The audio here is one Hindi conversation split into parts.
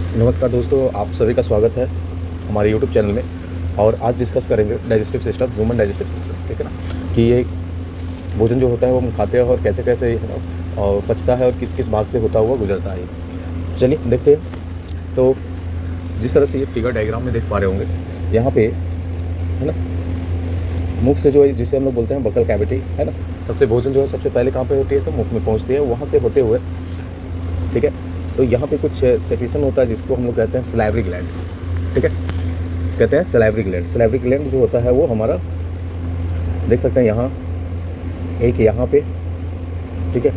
नमस्कार दोस्तों, आप सभी का स्वागत है हमारे यूट्यूब चैनल में। और आज डिस्कस करेंगे digestive system, human digestive system, ठीक है ना। कि ये भोजन जो होता है वो हम खाते हैं और कैसे कैसे है ना और पचता है और किस किस भाग से होता हुआ गुजरता है। चलिए देखते हैं। तो जिस तरह से ये फिगर डायग्राम में देख पा रहे होंगे, यहाँ पे है ना मुख से जो है जिसे हम लोग बोलते हैं बकल कैविटी, है ना। सबसे भोजन जो है सबसे पहले कहाँ पे होती है, तो मुख में पहुँचती है, वहाँ से होते हुए, ठीक है। तो यहाँ पे कुछ सेक्रेशन होता है जिसको हम लोग कहते हैं सलाइवरी ग्लैंड, ठीक है। कहते हैं सलाइवरी ग्लैंड। सलाइवरी ग्लैंड जो होता है वो हमारा देख सकते हैं यहाँ एक यहाँ पे, ठीक है,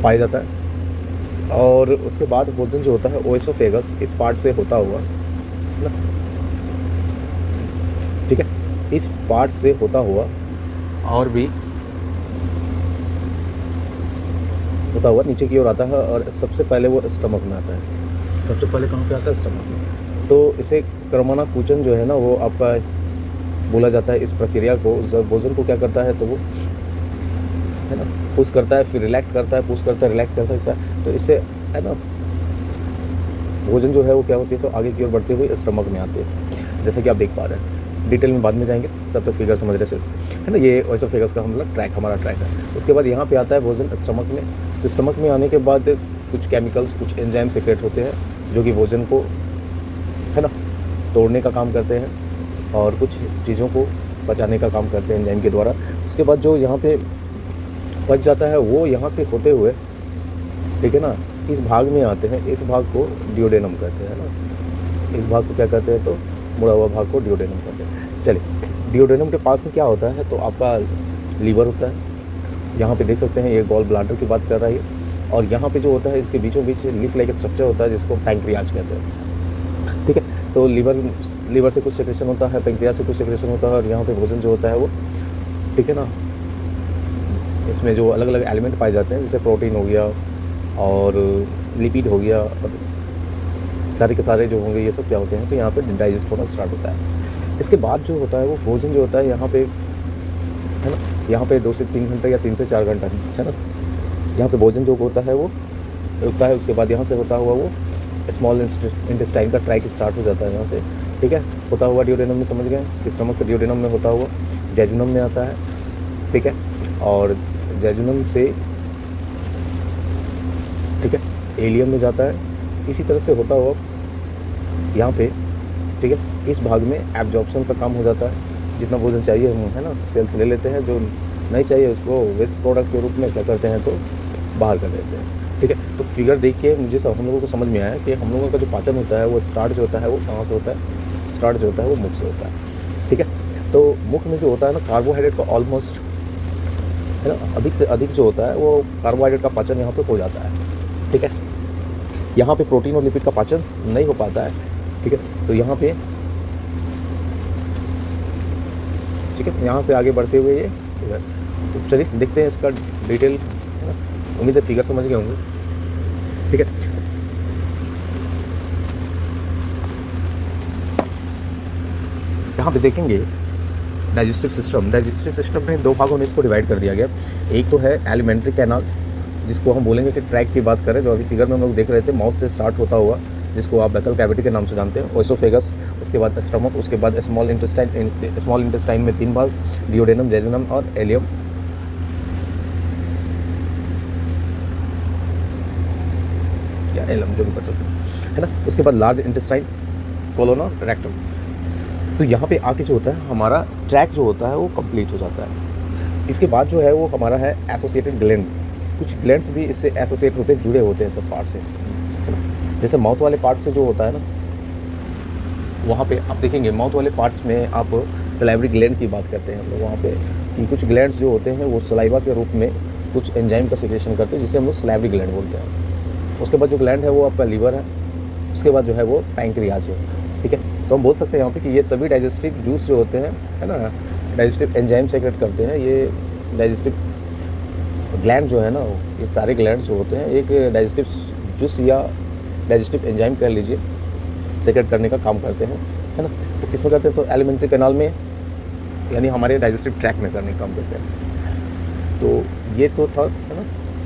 पाया जाता है। और उसके बाद भोजन जो होता है ओएसोफेगस इस पार्ट से होता हुआ, है ना, ठीक है, इस पार्ट से होता हुआ और भी होता हुआ नीचे की ओर आता है और सबसे पहले वो स्टमक में आता है। सबसे पहले कहाँ पे आता है, स्टमक में। तो इसे क्रमनाकुचन जो है ना वो आपका बोला जाता है। इस प्रक्रिया को जब भोजन को क्या करता है तो वो, है ना, पुश करता है, फिर रिलैक्स करता है, पुश करता है, रिलैक्स कर सकता है। तो इससे, है ना, भोजन जो है वो क्या होती है तो आगे की ओर बढ़ते हुए स्टमक में आती है, जैसे कि आप देख पा रहे हैं। डिटेल में बाद में जाएंगे, तब तक फिगर समझ रहे सिर्फ, है ना। ये ओएसोफेगस का हम लोग ट्रैक, हमारा ट्रैक है। उसके बाद यहाँ पे आता है भोजन स्टमक में। तो स्टमक में आने के बाद कुछ केमिकल्स, कुछ एंजाइम सीक्रेट होते हैं जो कि भोजन को, है ना, तोड़ने का काम करते हैं और कुछ चीज़ों को पचाने का काम करते हैं एंजाइम के द्वारा। उसके बाद जो यहाँ पे पच जाता है वो यहाँ से होते हुए, ठीक है ना, इस भाग में आते हैं। इस भाग को डियोडेनम कहते हैं ना। इस भाग को क्या कहते हैं तो मुड़ा हुआ भाग को डियोडेनम कहते हैं। चलिए, डियोडेनम के पास में क्या होता है तो आपका लीवर होता है। यहाँ पे देख सकते हैं ये गॉल ब्लाडर की बात कर रहा है। और यहाँ पे जो होता है इसके बीचों बीच लीफ लाइक स्ट्रक्चर होता है जिसको पैंक्रियाज कहते हैं, ठीक है। तो लीवर से कुछ सेक्रेशन होता है, पैंक्रियाज से कुछ सेक्रेशन होता है और यहाँ पे भोजन जो होता है वो, ठीक है ना, इसमें जो अलग अलग एलिमेंट पाए जाते हैं जैसे प्रोटीन हो गया और लिपिड हो गया और सारे के सारे जो होंगे ये सब क्या होते हैं तो यहाँ पे डाइजेस्ट होना स्टार्ट होता है। इसके बाद जो होता है वो भोजन जो होता है यहाँ पे, है ना, यहाँ पे 2 से 3 घंटे या 3 से 4 घंटा, है ना, यहाँ पे भोजन जो होता है वो रुकता है। उसके बाद यहाँ से होता हुआ वो स्मॉल इंटेस्टाइन का ट्रैक स्टार्ट हो जाता है यहाँ से, ठीक है, होता हुआ डियोडेनम में, समझ गए, कि स्टमक से डियोडेनम में होता हुआ जेजुनम में आता है, ठीक है। और जेजुनम से, ठीक है, एलियम में जाता है। इसी तरह से होता हुआ यहाँ पे, ठीक है, इस भाग में एब्जॉर्प्शन का काम हो जाता है। जितना भोजन चाहिए हम, है ना, सेल्स ले लेते हैं, जो नहीं चाहिए उसको वेस्ट प्रोडक्ट के रूप में क्या करते हैं तो बाहर कर देते हैं, ठीक है। तो फिगर देख के मुझे हम लोगों को समझ में आया कि हम लोगों का जो पाचन होता है वो स्टार्ट जो होता है वो कहाँ से होता है, स्टार्ट जो होता है वो मुख से होता है, ठीक है। तो मुख में जो होता है ना कार्बोहाइड्रेट का ऑलमोस्ट, है ना, अधिक से अधिक जो होता है वो कार्बोहाइड्रेट का पाचन यहाँ पे हो जाता है, ठीक है। यहाँ पे प्रोटीन और लिपिड का पाचन नहीं हो पाता है, ठीक है। तो यहाँ पे, ठीक है, यहाँ से आगे बढ़ते हुए ये इधर। तो चलिए देखते हैं इसका डिटेल, है ना। उम्मीद है फिगर समझ गए होंगे, ठीक है। यहाँ पे देखेंगे डाइजेस्टिव सिस्टम में 2 भागों में इसको डिवाइड कर दिया गया। एक तो है एलिमेंट्री कैनाल, जिसको हम बोलेंगे कि ट्रैक की बात करें, जो अभी फिगर में हम लोग देख रहे थे, माउथ से स्टार्ट होता हुआ, जिसको आप बकल कैविटी के नाम से जानते हैं, ओएसोफेगस, उसके बाद स्टमक, उसके बाद स्मॉल इंटेस्टाइन में 3 भाग, डियोडेनम, जेजुनम और एलियम, या एलम जो भी कर सकते हैं, है ना। उसके बाद लार्ज इंटेस्टाइन, कोलोन और रेक्टम। तो यहाँ पे आके जो होता है हमारा ट्रैक जो होता है वो कंप्लीट हो जाता है। इसके बाद जो है वो हमारा है एसोसिएटेड ग्लैंड। कुछ ग्लैंड्स भी इससे एसोसिएट होते हैं, जुड़े होते हैं सब पार्ट से, है ना। जैसे माउथ वाले पार्ट से जो होता है ना, वहाँ पे आप देखेंगे माउथ वाले पार्ट्स में आप सलाइवरी ग्लैंड की बात करते हैं हम लोग वहाँ पे, कि कुछ ग्लैंड्स जो होते हैं वो सलाइवा के रूप में कुछ एंजाइम का सिक्रेशन करते हैं जिसे हम लोग सलाइवरी ग्लैंड बोलते हैं। उसके बाद जो ग्लैंड है वो आपका लीवर है। उसके बाद जो है वो पैंक्रियाज है, ठीक है। तो हम बोल सकते हैं यहाँ पे कि ये सभी डाइजेस्टिव जूस जो होते हैं, है ना, डाइजेस्टिव एंजाइम सेक्रेट करते हैं। ये डाइजेस्टिव ग्लैंड जो है ना, ये सारे ग्लैंड जो होते हैं एक डाइजेस्टिव जूस या डाइजेस्टिव एंजाइम कह लीजिए, सेक्रेट करने का काम करते हैं, है ना। तो किस में करते हैं तो एलिमेंट्री कैनाल में, यानी हमारे डाइजेस्टिव ट्रैक में करने का काम करते हैं। तो ये तो था, है ना,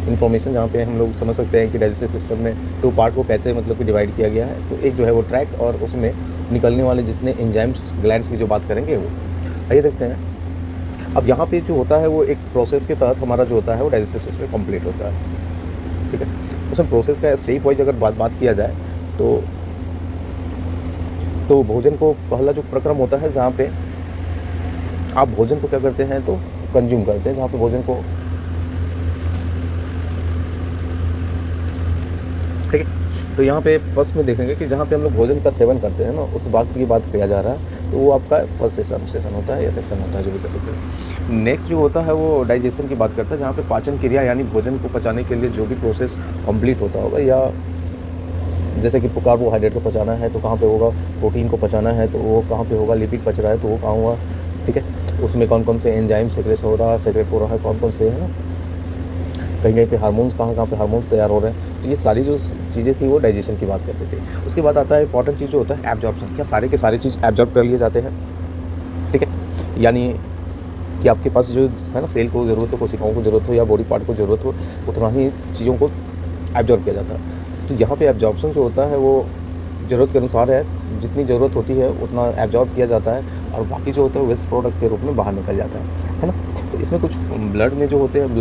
इन्फॉर्मेशन जहाँ पे हम लोग समझ सकते हैं कि डाइजेस्टिव सिस्टम में 2 पार्ट को कैसे मतलब कि डिवाइड किया गया है। तो एक जो है वो ट्रैक्ट और उसमें निकलने वाले जितने एंजाइम्स ग्लैंड्स की जो बात करेंगे वो। आइए देखते हैं। अब यहाँ पे जो होता है वो एक प्रोसेस के तहत हमारा जो होता है वो डाइजेस्टिव सिस्टम कंप्लीट होता है, ठीक है। उसमें प्रोसेस का स्टेप वाइज अगर बात किया जाए तो भोजन को पहला जो प्रक्रम होता है जहाँ पे आप भोजन को क्या करते हैं तो कंज्यूम करते हैं, जहाँ पे भोजन को, ठीक है। तो यहाँ पे फर्स्ट में देखेंगे कि जहाँ पे हम लोग भोजन का सेवन करते हैं ना, उस बात की बात किया जा रहा है, तो वो आपका फर्स्ट सेशन होता है या सेक्शन होता है, जो भी कर सकते हैं। नेक्स्ट जो होता है वो डाइजेशन की बात करता है, जहाँ पे पाचन क्रिया यानी भोजन को पचाने के लिए जो भी प्रोसेस कंप्लीट होता होगा, या जैसे कि कार्बोहाइड्रेट को पचाना है तो कहाँ पे होगा, प्रोटीन को पचाना है तो वो कहाँ पे होगा, लिपिड पच रहा है तो वो कहाँ हुआ, ठीक है। उसमें कौन कौन से एंजाइम सेक्रेट हो रहा है, कौन कौन से, है ना, कहीं पे हार्मोन्स कहाँ पे हार्मोन्स तैयार हो रहे हैं। तो ये सारी जो चीज़ें थी वो डाइजेशन की बात करते थे। उसके बाद आता है इंपॉर्टेंट चीज़ जो होता है एब्जॉर्प्शन। क्या सारे के सारे चीज़ एब्जॉर्ब कर लिए जाते हैं, ठीक है। यानी कि आपके पास जो है ना सेल को ज़रूरत हो, कोशिकाओं को ज़रूरत हो या बॉडी पार्ट को ज़रूरत हो, उतना ही चीज़ों को एब्जॉर्ब किया जाता है। तो यहाँ पे एब्जॉर्प्शन जो होता है वो ज़रूरत के अनुसार है, जितनी ज़रूरत होती है उतना एब्जॉर्ब किया जाता है, और बाकी जो होता है वेस्ट प्रोडक्ट के रूप में बाहर निकल जाता है ना। तो इसमें कुछ ब्लड में जो होते हैं,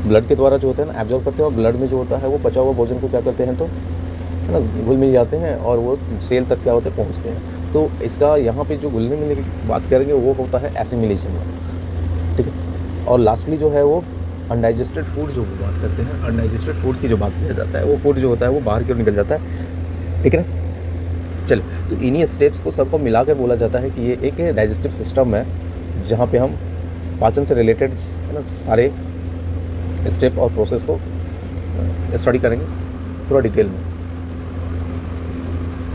ब्लड के द्वारा जो होता है ना एब्जॉर्ब करते हैं, और ब्लड में जो होता है वो बचा हुआ भोजन को क्या करते हैं तो, है ना, घुल मिल जाते हैं और वो सेल तक क्या होते हैं पहुँचते हैं। तो इसका यहाँ पे जो घुलने मिलने की बात करेंगे वो होता है एसिमिलेशन, ठीक है। और लास्टली जो है वो अनडाइजेस्टेड फूड जो बात करते हैं, अनडाइजेस्टेड फूड की जो बात किया जाता है, वो फूड जो होता है वो बाहर की ओर निकल जाता है, ठीक है ना। चलो, तो इन्हीं स्टेप्स को सबको मिला के बोला जाता है कि ये एक डाइजेस्टिव सिस्टम है, जहाँ पे हम पाचन से रिलेटेड, है ना, सारे स्टेप और प्रोसेस को स्टडी करेंगे थोड़ा डिटेल में।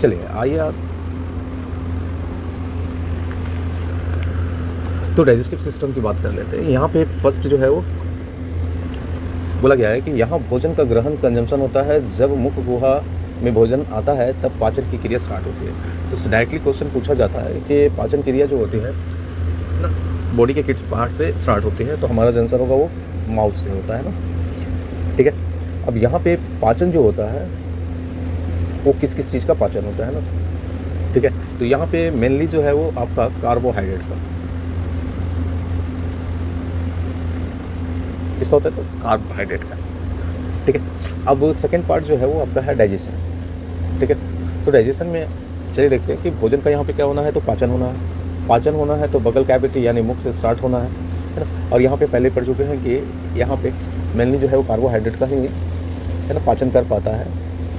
चलिए आइए आप, तो डाइजेस्टिव सिस्टम की बात कर लेते हैं। यहाँ पे फर्स्ट जो है वो बोला गया है कि यहाँ भोजन का ग्रहण कंजम्पशन होता है, जब मुख गुहा में भोजन आता है तब पाचन की क्रिया स्टार्ट होती है। तो डायरेक्टली क्वेश्चन पूछा जाता है कि पाचन क्रिया जो होती है ना बॉडी के किस पार्ट से स्टार्ट होती है, तो हमारा जो आंसर होगा वो माउथ से होता है ना, ठीक है। अब यहाँ पे पाचन जो होता है वो किस किस चीज़ का पाचन होता है ना, ठीक है। तो यहाँ पे मेनली जो है वो आपका कार्बोहाइड्रेट का, इसका होता है तो कार्बोहाइड्रेट का, ठीक है। अब सेकंड पार्ट जो है वो आपका है डाइजेशन, ठीक है। तो डाइजेशन में चलिए देखते हैं कि भोजन का यहाँ पे क्या होना है तो पाचन होना है। पाचन होना है तो बगल कैविटी यानी मुख से स्टार्ट होना है ना। और यहाँ पे पहले पढ़ चुके हैं कि यहाँ पे मेनली जो है वो कार्बोहाइड्रेट का ही है ना पाचन कर पाता है,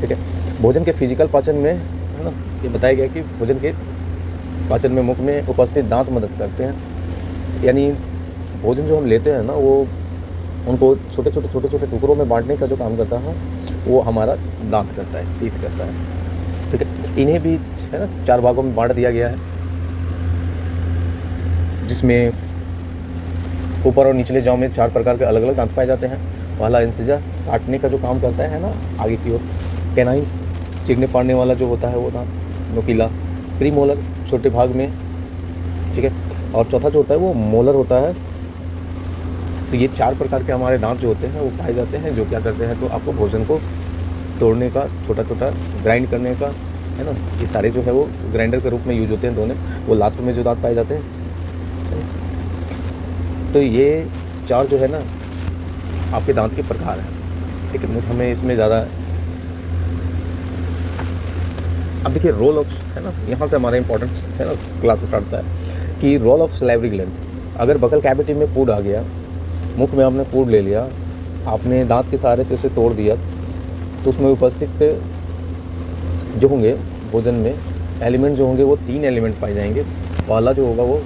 ठीक है। भोजन के फिजिकल पाचन में, है ना, ये बताया गया कि भोजन के पाचन में मुख में उपस्थित दांत मदद करते हैं। यानी भोजन जो हम लेते हैं ना वो उनको छोटे छोटे टुकड़ों में बांटने का जो काम करता है वो हमारा दांत करता है, टीथ करता है, ठीक है। इन्हें भी, है ना, 4 भागों में बांट दिया गया है, जिसमें ऊपर और निचले जाँव में 4 प्रकार के अलग अलग दांत पाए जाते हैं। पहला इंसिजर काटने का जो काम करता है ना आगे की ओर। कैनाइन चिकने फाड़ने वाला जो होता है वो दांत नुकीला। प्रीमोलर छोटे भाग में, ठीक है। और चौथा जो होता है वो मोलर होता है। तो ये 4 प्रकार के हमारे दांत जो होते हैं वो पाए जाते हैं, जो क्या करते हैं तो आपको भोजन को तोड़ने का, छोटा छोटा ग्राइंड करने का, है ना, ये सारे जो है वो ग्राइंडर के रूप में यूज होते हैं दोनों। वो लास्ट में जो दांत पाए जाते हैं, तो ये 4 जो है ना आपके दांत के प्रकार हैं, ठीक है। हमें इसमें ज़्यादा, अब देखिए रोल ऑफ, है ना, यहाँ से हमारा इंपॉर्टेंस, है ना, क्लास स्टार्ट होता है कि रोल ऑफ सलाइवरी ग्लैंड। अगर बगल कैविटी में फूड आ गया, मुख में आपने फूड ले लिया, आपने दांत के सहारे से उसे तोड़ दिया, तो उसमें उपस्थित जो होंगे भोजन में एलिमेंट जो होंगे वो 3 एलिमेंट पाए जाएंगे। पहला जो होगा वो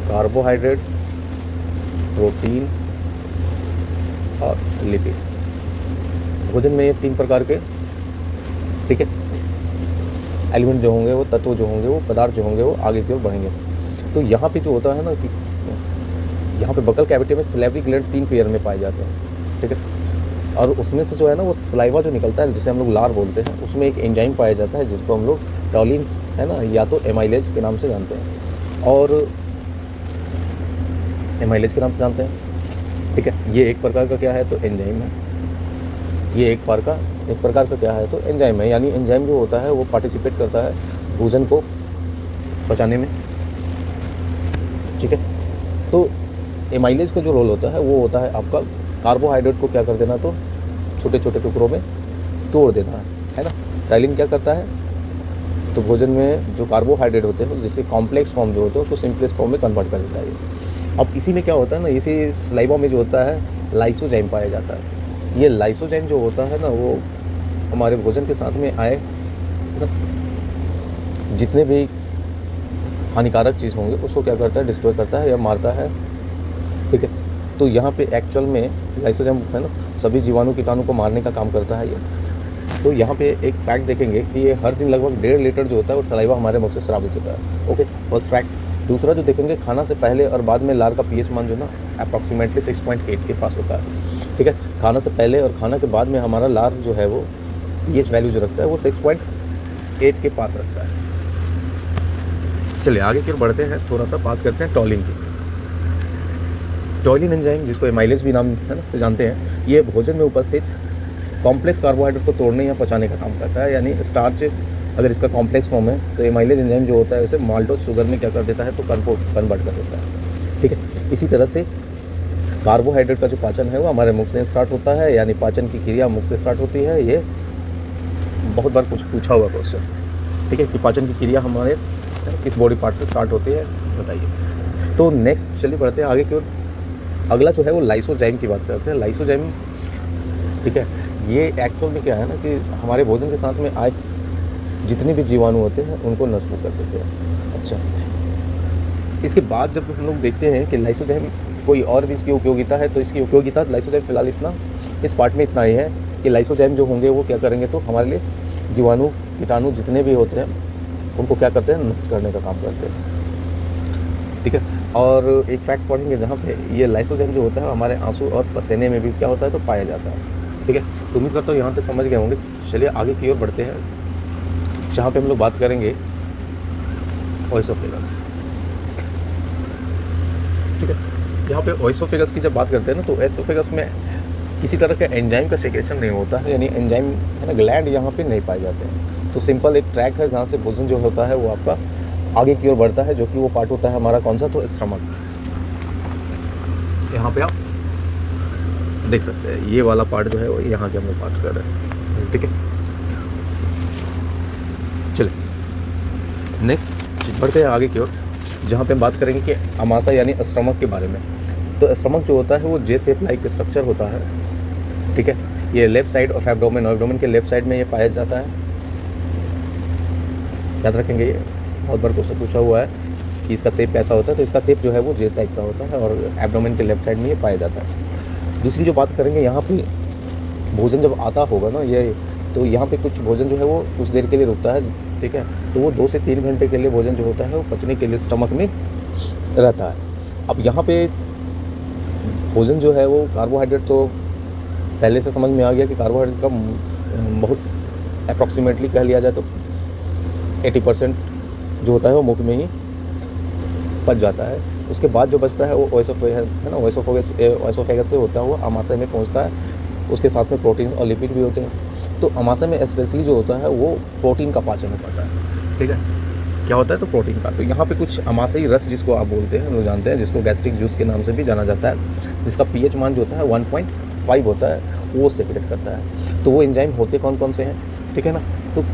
कार्बोहाइड्रेट, प्रोटीन और लिपिड। भोजन में ये 3 प्रकार के, ठीक है, एलिमेंट जो होंगे वो, तत्व जो होंगे वो, पदार्थ जो होंगे वो आगे की ओर बढ़ेंगे। तो यहाँ पे जो होता है ना कि यहाँ पे बकल कैविटी में सलाइवरी ग्लैंड 3 पेयर में पाए जाते हैं, ठीक है। और उसमें से जो है ना वो सलाइवा जो निकलता है जिसे हम लोग लार बोलते हैं, उसमें एक एंजाइम पाया जाता है जिसको हम लोग टॉलिन्स, है ना, या तो एमाइलेज के नाम से जानते हैं, और एमाइलेज के नाम से जानते हैं। ठीक है। ये एक प्रकार का क्या है तो एंजाइम है, ये एक प्रकार का क्या है तो एंजाइम है। यानी एंजाइम जो होता है वो पार्टिसिपेट करता है भोजन को पचाने में, ठीक है। तो एमाइलेज का जो रोल होता है वो होता है आपका कार्बोहाइड्रेट को क्या कर देना, तो छोटे छोटे टुकड़ों में तोड़ देना है ना। टाइलिन क्या करता है, तो भोजन में जो कार्बोहाइड्रेट होते हैं जिसके कॉम्प्लेक्स फॉर्म जो होते हैं उसको सिंपलेस्ट फॉर्म में कन्वर्ट कर देता है। अब इसी में क्या होता है ना, इसी सलाइवा में जो होता है लाइसोजाइम पाया जाता है। ये लाइसोजाइम जो होता है ना वो हमारे भोजन के साथ में आए ना, जितने भी हानिकारक चीज़ होंगे उसको क्या करता है, डिस्ट्रॉय करता है या मारता है, ठीक है। तो यहाँ पे एक्चुअल में लाइसोजाइम है ना सभी जीवाणु कीटाणु को मारने का काम करता है ये। तो यहाँ पे एक फैक्ट देखेंगे कि ये हर दिन लगभग 1.5 लीटर जो होता है वो सलाइवा हमारे मुख से स्रावित होता है। Okay, first fact. दूसरा जो देखेंगे, खाना से पहले और बाद में लार का पीएच मान जो ना अप्रॉक्सीमेटली 6.8 के पास होता है, ठीक है। खाना से पहले और खाना के बाद में हमारा लार जो है वो पीएच वैल्यू जो रखता है वो 6.8 के पास रखता है। चलिए आगे फिर बढ़ते हैं, थोड़ा सा बात करते हैं टॉलिन की। टॉलिन एंजाइम, जिसको एमाइलेज भी नाम है ना से जानते हैं, ये भोजन में उपस्थित कॉम्प्लेक्स कार्बोहाइड्रेट को तोड़ने या पचाने का काम करता है। यानी स्टार्च अगर इसका कॉम्प्लेक्स फॉर्म है तो एमाइलेज एंजाइम जो होता है उसे माल्टोज शुगर में क्या कर देता है तो कन्वर्ट कर देता है, ठीक है। इसी तरह से कार्बोहाइड्रेट का जो पाचन है वो हमारे मुख से स्टार्ट होता है, यानी पाचन की क्रिया मुख से स्टार्ट होती है। ये बहुत बार कुछ पूछा हुआ क्वेश्चन, ठीक है, कि पाचन की क्रिया हमारे किस बॉडी पार्ट से स्टार्ट होती है, बताइए। तो नेक्स्ट चलिए बढ़ते हैं आगे की ओर। अगला जो है वो लाइसोजाइम की बात करते हैं। लाइसोजाइम, ठीक है, ये एक्चुअल में क्या है ना कि हमारे भोजन के साथ में आए जितने भी जीवाणु होते हैं उनको नष्ट कर देते हैं। अच्छा, इसके बाद जब हम लोग देखते हैं कि लाइसोजाइम कोई और भी इसकी उपयोगिता है, तो इसकी उपयोगिता लाइसोजाइम फिलहाल इतना इस पार्ट में इतना ही है कि लाइसोजाइम जो होंगे वो क्या करेंगे तो हमारे लिए जीवाणु कीटाणु जितने भी होते हैं उनको क्या करते हैं, नष्ट करने का काम करते हैं, ठीक है। और एक फैक्ट पढ़ेंगे जहाँ पे ये लाइसोजाइम जो होता है हमारे आंसू और पसीने में भी क्या होता है तो पाया जाता है, ठीक है। तो उम्मीद करता हूँ यहाँ तक समझ गए होंगे। चलिए आगे की ओर बढ़ते हैं, जहाँ पे हम लोग बात करेंगे ओएसोफेगस, ठीक है। यहाँ पे ओएसोफेगस की जब बात करते हैं ना तो ओएसोफेगस में किसी तरह का एंजाइम का सेक्रेशन नहीं होता है, यानी एंजाइम है ना ग्लैंड यहाँ पे नहीं पाए जाते हैं। तो सिंपल एक ट्रैक है जहाँ से भोजन जो होता है वो आपका आगे की ओर बढ़ता है, जो कि वो पार्ट होता है हमारा कौन सा तो स्टमक। यहाँ पे आप देख सकते हैं ये वाला पार्ट जो है वो यहाँ की हम लोग बात कर रहे हैं, ठीक है। चलिए नेक्स्ट बढ़ते हैं आगे की ओर, जहाँ पे हम बात करेंगे कि अमाशा यानी स्टमक के बारे में। तो स्टमक जो होता है वो जे शेप लाइक स्ट्रक्चर होता है, ठीक है। ये लेफ्ट साइड ऑफ एब्डोमेन के लेफ्ट साइड में ये पाया जाता है। याद रखेंगे, ये बहुत बार क्वेश्चन पूछा हुआ है कि इसका शेप कैसा होता है, तो इसका शेप जो है वो जे टाइप का होता है और एब्डोमेन के लेफ्ट साइड में ये पाया जाता है। दूसरी जो बात करेंगे, यहाँ पे भोजन जब आता होगा ना ये, तो यहाँ पे कुछ भोजन जो है वो कुछ देर के लिए रुकता है, ठीक है। तो वो 2 से 3 घंटे के लिए भोजन जो होता है वो पचने के लिए स्टमक में रहता है। अब यहाँ पे भोजन जो है वो कार्बोहाइड्रेट तो पहले से समझ में आ गया कि कार्बोहाइड्रेट का बहुत अप्रॉक्सीमेटली कह लिया जाए तो 80% जो होता है वो मुख में ही पच जाता है। उसके बाद जो बचता है वो ओएसोफेगस है ना, ओएसोफेगस से होता है वो अमाशय में पहुंचता है। उसके साथ में प्रोटीन और लिपिड भी होते हैं। तो अमाशय में स्पेशली जो होता है वो प्रोटीन का पाचन हो पाता है, ठीक है। क्या होता है तो प्रोटीन का। तो यहाँ पे कुछ अमाशयी रस जिसको आप बोलते हैं हम लोग जानते हैं, जिसको गैस्ट्रिक जूस के नाम से भी जाना जाता है, जिसका पीएच मान जो होता है 1.5 होता है, वो सेक्रेट करता है। तो वो एंजाइम होते कौन कौन से हैं, ठीक है ना। तो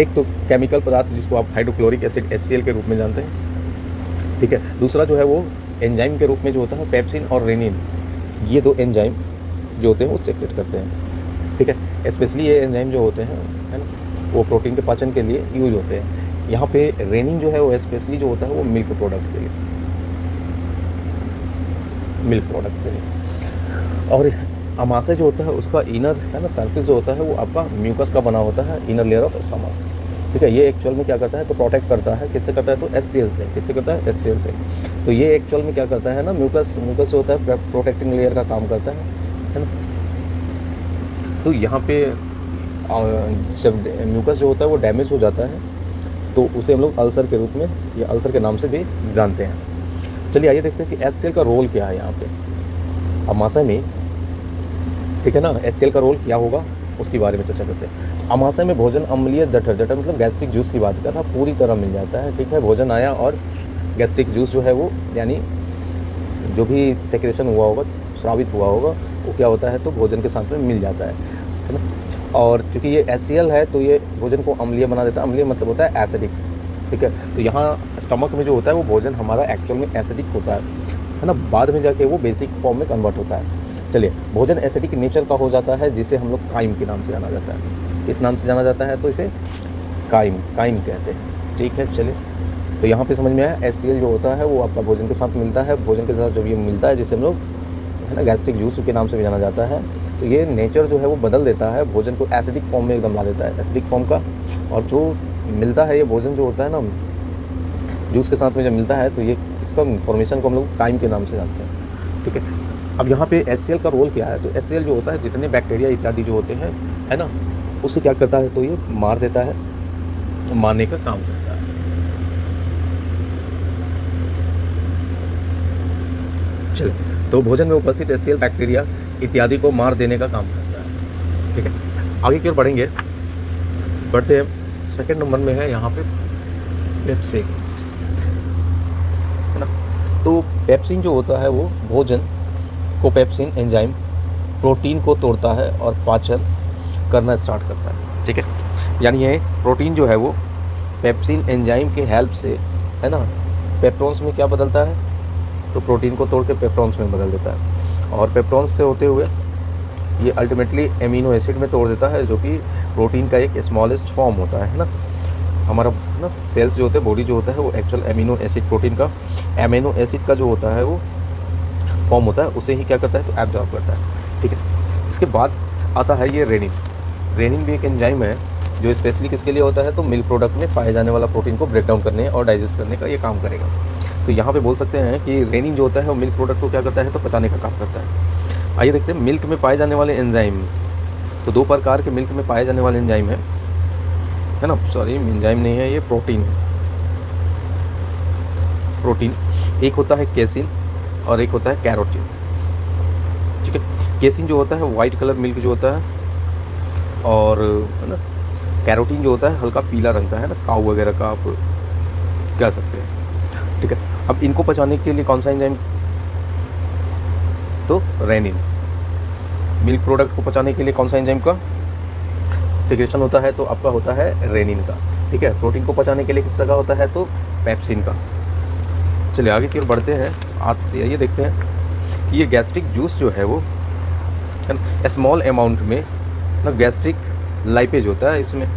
एक तो केमिकल पदार्थ जिसको आप हाइड्रोक्लोरिक एसिड HCl के रूप में जानते हैं, ठीक है। दूसरा जो है वो एंजाइम के रूप में जो होता है पेप्सिन और रेनिन, ये 2 एंजाइम जो होते हैं वो सेक्रेट करते हैं, ठीक है। स्पेशली ये एंजाइम जो होते हैं है ना वो प्रोटीन के पाचन के लिए यूज होते हैं। यहाँ पे रेनिन जो है वो स्पेशली जो होता है वो मिल्क प्रोडक्ट के लिए और अमाशय जो होता है उसका इनर है ना सरफेस जो होता है वो आपका म्यूकस का बना होता है, इनर लेयर ऑफ स्टमक, ठीक है। ये एक्चुअल में क्या करता है तो प्रोटेक्ट करता है, किससे करता है तो HCl से। किससे करता है HCl से। तो ये एक्चुअल में क्या करता है ना म्यूकस जो होता है प्रोटेक्टिंग लेयर का काम करता है ना। तो यहाँ पे जब म्यूकस जो होता है वो डैमेज हो जाता है तो उसे हम लोग अल्सर के रूप में या अल्सर के नाम से भी जानते हैं। चलिए आइए देखते हैं कि HCl का रोल क्या है यहाँ पे। आमाशय में, ठीक है ना, HCl का रोल क्या होगा उसके बारे में चर्चा करते हैं। आमाशय में भोजन अम्लीय जठर, जठर मतलब गैस्ट्रिक जूस की बात कर रहा, पूरी तरह मिल जाता है, ठीक है। भोजन आया और गैस्ट्रिक जूस जो है वो, यानी जो भी सेक्रेशन हुआ होगा, स्रावित हुआ होगा, वो क्या होता है तो भोजन के साथ में मिल जाता है ना। और क्योंकि ये HCl है तो ये भोजन को अम्लीय बना देता है। अम्लीय मतलब होता है एसिडिक, ठीक है। तो यहाँ स्टमक में जो होता है वो भोजन हमारा एक्चुअल में एसिडिक होता है ना, बाद में जाके वो बेसिक फॉर्म में कन्वर्ट होता है। चलिए, भोजन एसिडिक नेचर का हो जाता है, जिसे हम लोग काइम के नाम से जाना जाता है। किस नाम से जाना जाता है तो इसे काइम कहते हैं, ठीक है। चलिए, तो यहाँ पे समझ में आया HCl जो होता है वो आपका भोजन के साथ मिलता है। भोजन के साथ जब ये मिलता है, जिसे हम लोग है ना गैस्ट्रिक जूस के नाम से भी जाना जाता है, तो ये नेचर जो है वो बदल देता है, भोजन को एसिडिक फॉर्म में एकदम ला देता है, एसिडिक फॉर्म का। और जो मिलता है ये भोजन जो होता है ना जूस के साथ में जब मिलता है, तो ये इसका फॉर्मेशन को हम लोग काइम के नाम से जानते हैं, ठीक है। अब यहाँ पे HCl का रोल क्या है, तो HCl जो होता है जितने बैक्टीरिया इत्यादि जो होते हैं, है ना, उसे क्या करता है तो ये मार देता है, मारने का काम करता है। चलिए, तो भोजन में उपस्थित HCl बैक्टीरिया इत्यादि को मार देने का काम करता है, ठीक है। आगे की ओर बढ़ेंगे, बढ़ते हैं। सेकंड नंबर में है यहाँ पे पेप्सिन, है ना। तो पेप्सिन जो होता है वो भोजन को, पेप्सिन एंजाइम प्रोटीन को तोड़ता है और पाचन करना स्टार्ट करता है, ठीक है। यानी ये प्रोटीन जो है वो पेप्सिन एंजाइम के हेल्प से, है ना, पेप्टोन्स में क्या बदलता है तो प्रोटीन को तोड़ के पेप्टोन्स में बदल देता है, और पेप्टोन्स से होते हुए ये अल्टीमेटली एमिनो एसिड में तोड़ देता है, जो कि प्रोटीन का एक स्मॉलेस्ट फॉर्म होता है ना। हमारा ना सेल्स जो होते हैं, बॉडी जो होता है वो एक्चुअल एमिनो एसिड, प्रोटीन का एमिनो एसिड का जो होता है वो फॉर्म होता है, उसे ही क्या करता है तो एब्जॉर्ब करता है, ठीक है। इसके बाद आता है ये रेनिन। रेनिन भी एक एंजाइम है जो स्पेशली किसके लिए होता है तो मिल्क प्रोडक्ट में पाए जाने वाला प्रोटीन को ब्रेक डाउन करने और डाइजेस्ट करने का ये काम करेगा। तो यहाँ पे बोल सकते हैं कि रेनिन जो होता है वो मिल्क प्रोडक्ट को क्या करता है तो पचाने का काम करता है। आइए देखते हैं मिल्क में पाए जाने वाले एंजाइम। तो दो प्रकार के मिल्क में पाए जाने वाले एंजाइम है ना, सॉरी एंजाइम नहीं है, ये प्रोटीन है। प्रोटीन एक होता है केसिन और एक होता है कैरोटीन, ठीक है। केसिन जो होता है वाइट कलर मिल्क जो होता है, और है ना कैरोटीन जो होता है हल्का पीला रंग का, है ना, काऊ वगैरह का आप कह सकते हैं, ठीक है। अब इनको पचाने के लिए कौन सा एंजाइम तो रेनिन। मिल्क प्रोडक्ट को पचाने के लिए कौन सा एंजाइम का सिक्रेशन होता है तो आपका होता है रेनिन का, ठीक है। प्रोटीन को पचाने के लिए किसका का होता है तो पेप्सिन का। चलिए आगे की ओर बढ़ते हैं। ये देखते हैं कि ये गैस्ट्रिक जूस जो है वो स्मॉल अमाउंट में ना गैस्ट्रिक लाइपेज होता है। इसमें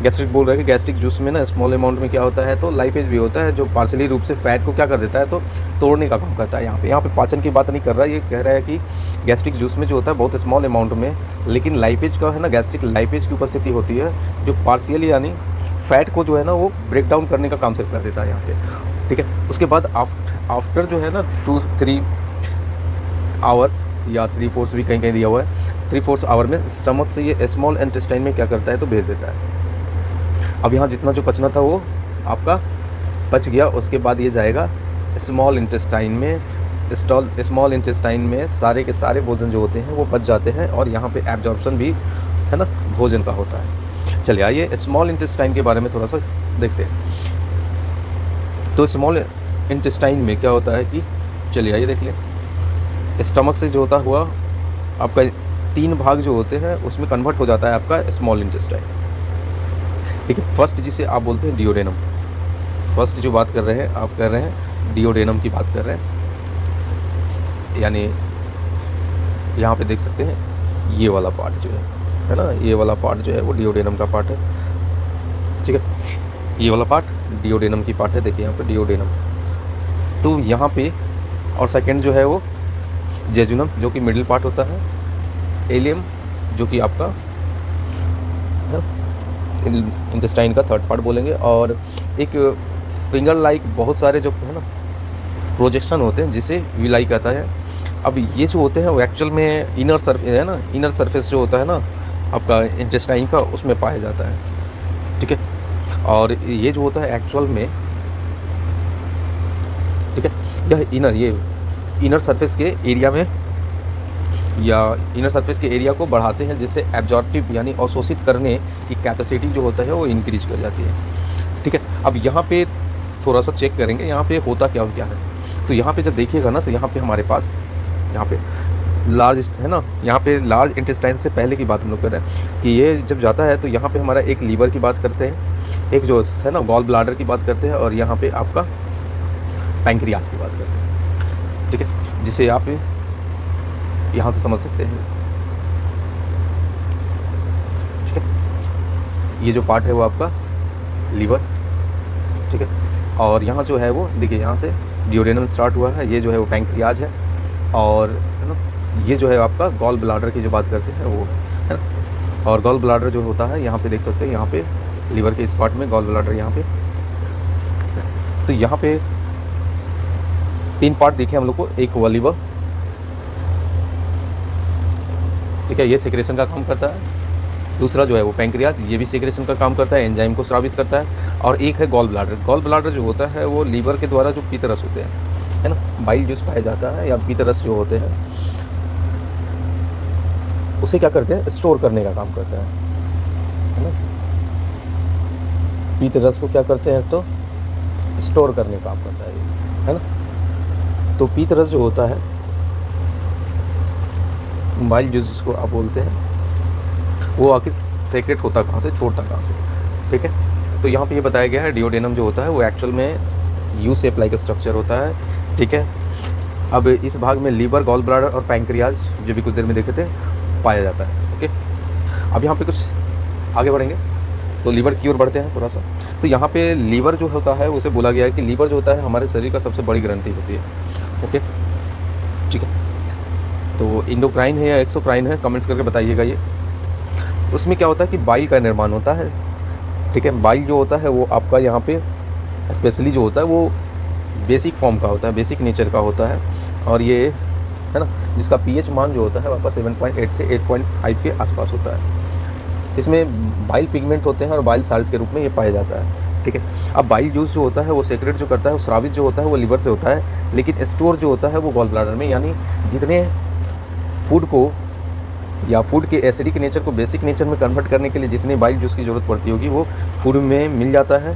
गैस्ट्रिक बोल रहा है कि गैस्ट्रिक जूस में ना स्मॉल अमाउंट में क्या होता है तो लाइपेज भी होता है, जो पार्शियली रूप से फैट को क्या कर देता है तो तोड़ने का काम करता है। यहाँ पे पाचन की बात नहीं कर रहा है, ये कह रहा है कि गैस्ट्रिक जूस में जो होता है बहुत स्मॉल अमाउंट में, लेकिन लाइपेज का है ना गैस्ट्रिक लाइपेज की उपस्थिति होती है, जो पार्शियली यानी फैट को जो है ना वो ब्रेक डाउन करने का काम सिर्फ कर देता है यहाँ पे, ठीक है। उसके बाद आफ्टर जो है ना 2-3 आवर्स या 3/4 भी कहीं कहीं दिया हुआ है, 3/4 आवर में स्टमक से ये स्मॉल इंटेस्टाइन में क्या करता है तो भेज देता है। अब यहाँ जितना जो पचना था वो आपका पच गया। उसके बाद ये जाएगा स्मॉल इंटेस्टाइन में। स्मॉल इंटेस्टाइन में सारे के सारे भोजन जो होते हैं वो पच जाते हैं, और यहाँ पे एब्जॉर्प्शन भी है ना भोजन का होता है। चलिए आइए स्मॉल इंटेस्टाइन के बारे में थोड़ा सा देखते हैं। तो स्मॉल इंटेस्टाइन में क्या होता है कि चलिए आइए देख लें। स्टमक से जो होता हुआ आपका 3 भाग जो होते हैं उसमें कन्वर्ट हो जाता है आपका स्मॉल इंटेस्टाइन, ठीक है। फर्स्ट जिसे आप बोलते हैं डिओडेनम, फर्स्ट जो बात कर रहे हैं आप कर रहे हैं डिओडेनम की बात कर रहे हैं, यानी यहाँ पे देख सकते हैं ये वाला पार्ट जो है ना, ये वाला पार्ट जो है वो डिओडेनम का पार्ट है, ठीक है। ये वाला पार्ट डिओडेनम की पार्ट है, देखिए यहाँ पे डिओडेनम। तो यहाँ पे और सेकंड जो है वो जेजुनम जो कि मिडिल पार्ट होता है, एलियम जो कि आपका इंटेस्टाइन का थर्ड पार्ट बोलेंगे, और एक फिंगर लाइक बहुत सारे जो है ना प्रोजेक्शन होते हैं जिसे विलाई कहता है। अब ये जो होते हैं वो एक्चुअल में इनर सरफेस है ना, इनर सरफेस जो होता है ना आपका इंटेस्टाइन का उसमें पाया जाता है, ठीक है। और ये जो होता है एक्चुअल में, ठीक है, यह इनर सरफेस के एरिया में या इनर सरफेस के एरिया को बढ़ाते हैं, जिससे एब्जॉर्प्टिव यानी अवशोषित करने की कैपेसिटी जो होता है वो इंक्रीज कर जाती है। ठीक है, अब यहाँ पे थोड़ा सा चेक करेंगे यहाँ पे होता क्या और क्या है। तो यहाँ पे जब देखिएगा ना, तो यहाँ पे हमारे पास यहाँ पे लार्ज है ना, यहाँ पे लार्ज इंटेस्टाइन से पहले की बात हम लोग कर रहे हैं कि ये जब जाता है तो यहाँ पे हमारा एक लीवर की बात करते हैं, एक जो है ना गॉल ब्लाडर की बात करते हैं, और यहाँ पे आपका पैंक्रियाज की बात करते हैं। ठीक है, जिसे आप यहाँ से समझ सकते हैं। ठीक है, ये जो पार्ट है वो आपका लीवर। ठीक है, और यहाँ जो है वो देखिए, यहाँ से डियोडेनम स्टार्ट हुआ है, ये जो है वो पैंक्रियाज है, और है ना ये जो है आपका गॉल ब्लाडर की जो बात करते हैं वो है ना। और गॉल ब्लाडर जो होता है यहाँ पे देख सकते हैं, यहाँ पे लीवर के इस पार्ट में गॉल ब्लाडर यहाँ पे। तो यहाँ पे 3 पार्ट दिखे हम लोग को, एक हुआ लीवर, ठीक है, ये सेक्रेशन का काम करता है। दूसरा जो है वो पैंक्रियाज, ये भी सेक्रेशन का काम करता है, एंजाइम को स्रावित करता है। और एक है गॉल ब्लाडर। गॉल ब्लाडर जो होता है वो लीवर के द्वारा जो पीतरस होते हैं, है ना, बाइल जूस पाया जाता है या पीतरस जो होते हैं, उसे क्या करते हैं, स्टोर करने का काम करता है ना। पीतरस को क्या करते हैं, तो स्टोर करने का काम करता है ना। तो पीतरस जो होता है, बाइल जूस जिसको आप बोलते हैं, वो आखिर सेक्रेट होता कहाँ से, छोड़ता कहाँ से। ठीक है, तो यहाँ पे ये बताया गया है डियोडेनम जो होता है वो एक्चुअल में यू शेप लाइक स्ट्रक्चर होता है। ठीक है, अब इस भाग में लीवर, गॉल ब्लाडर और पैंक्रियाज जो भी कुछ देर में देखे थे पाया जाता है। ओके, अब यहाँ पे कुछ आगे बढ़ेंगे तो लीवर की ओर बढ़ते हैं थोड़ा सा। तो यहाँ पे लीवर जो होता है उसे बोला गया है कि लीवर जो होता है हमारे शरीर का सबसे बड़ी ग्रंथि होती है। ओके, ठीक है, तो इंडोक्राइन है या एक्सोक्राइन है, कमेंट्स करके बताइएगा। ये उसमें क्या होता है कि बाइल का निर्माण होता है। ठीक है, बाइल जो होता है वो आपका यहाँ पे स्पेशली जो होता है वो बेसिक फॉर्म का होता है, बेसिक नेचर का होता है, और ये है ना जिसका पीएच मान जो होता है आपका 7.8 से 8.5 के आसपास होता है। इसमें बाइल पिगमेंट होते हैं और बाइल साल्ट के रूप में ये पाया जाता है। ठीक है, अब बाइल जूस जो होता है वो सेक्रेट जो करता है, वो स्रावित जो होता है वो लिवर से होता है, लेकिन स्टोर जो होता है वो गॉल ब्लाडर में। यानी जितने फूड को या फूड के एसिडिक नेचर को बेसिक नेचर में कन्वर्ट करने के लिए जितनी बाइल जूस की ज़रूरत पड़ती होगी वो फूड में मिल जाता है।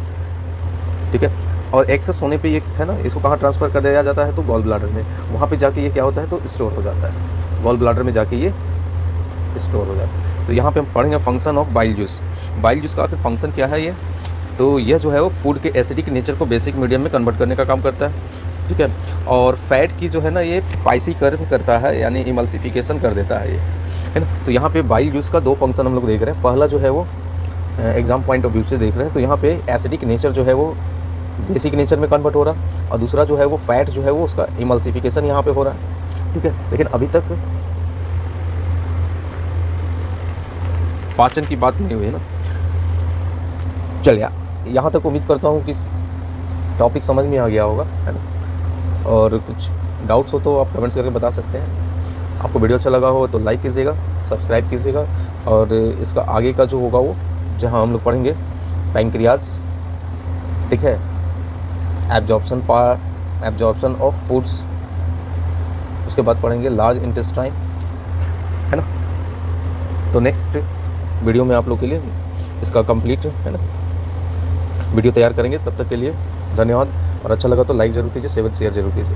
ठीक है, और एक्सेस होने पे ये है ना, इसको कहाँ ट्रांसफ़र कर दिया जाता है, तो गॉल ब्लाडर में। वहाँ पे जाके ये क्या होता है, तो स्टोर हो जाता है, गॉल ब्लाडर में जाके ये स्टोर हो जाता है। तो यहाँ पे हम पढ़ेंगे function of bile juice. Bile juice का आखिर फंक्शन क्या है ये, तो यह जो है वो फूड के एसिडिक नेचर को बेसिक मीडियम में कन्वर्ट करने का काम करता है। ठीक है, और फैट की जो है ना ये स्पाइसीकरण करता है, यानी इमल्सिफिकेशन कर देता है ये, है ना। तो यहाँ पे बाइल जूस का 2 फंक्शन हम लोग देख रहे हैं। पहला जो है वो एग्जाम पॉइंट ऑफ व्यू से देख रहे हैं, तो यहाँ पे एसिडिक नेचर जो है वो बेसिक नेचर में कन्वर्ट हो रहा, और दूसरा जो है वो फैट जो है वो उसका इमल्सिफिकेशन यहाँ पे हो रहा है। ठीक है, लेकिन अभी तक पाचन की बात नहीं हुई है ना। चलिए, यहाँ तक उम्मीद करता हूँ कि टॉपिक समझ में आ गया होगा, है ना। और कुछ डाउट्स हो तो आप कमेंट्स करके बता सकते हैं। आपको वीडियो अच्छा लगा हो तो लाइक कीजिएगा, सब्सक्राइब कीजिएगा, और इसका आगे का जो होगा वो जहाँ हम लोग पढ़ेंगे पैंक्रियाज, ठीक है, एब्जॉर्प्शन ऑफ फूड्स, उसके बाद पढ़ेंगे लार्ज इंटेस्टाइन, है ना। तो नेक्स्ट वीडियो में आप लोग के लिए इसका कंप्लीट है ना वीडियो तैयार करेंगे। तब तक के लिए धन्यवाद, और अच्छा लगा तो लाइक ज़रूर कीजिए, शेयर जरूर कीजिए।